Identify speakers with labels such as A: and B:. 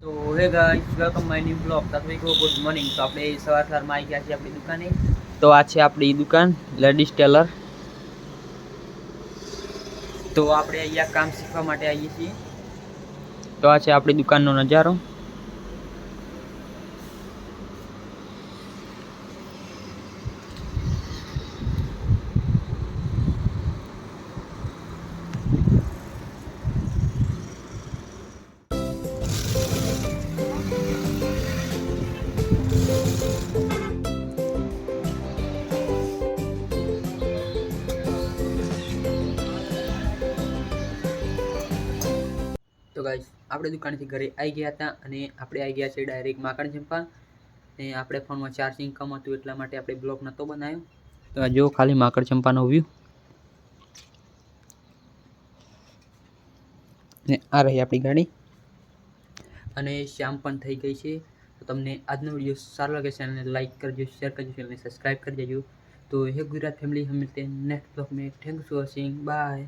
A: તો hey guys welcome my new blog તાત્વિકો good morning. તો આપણે સવારમાં આવી ગયા છીએ આપણી દુકાને। તો આ છે આપણી દુકાન લેડીઝ ટેલર। તો આપણે અહીંયા કામ શીખવા માટે આવીએ છીએ। તો આ છે આપણી દુકાનનો નજારો। તો ગાઈસ આપણે દુકાનેથી ઘરે આવી ગયા હતા અને આપણે આવી ગયા છે ડાયરેક્ટ માકણ ચંપા। ને આપણે ફોનમાં ચાર્જિંગ કમ હતું એટલા માટે આપણે બ્લોગ નહોતો બનાવ્યો। તો આ જો ખાલી માકડ ચંપાનો વ્યૂ ને આ રહી આપણી ગાડી અને શામ પણ થઈ ગઈ છે। તો તમને આજનો વિડીયો સારો લાગે ચેનલને લાઈક કરજો, શેર કરજો, ચેનલને સબસ્ક્રાइब कर देજો। तो हे गुजरात फैमिली, हम मिलते हैं नेक्स्ट ब्लॉग में। Thanks for watching, bye.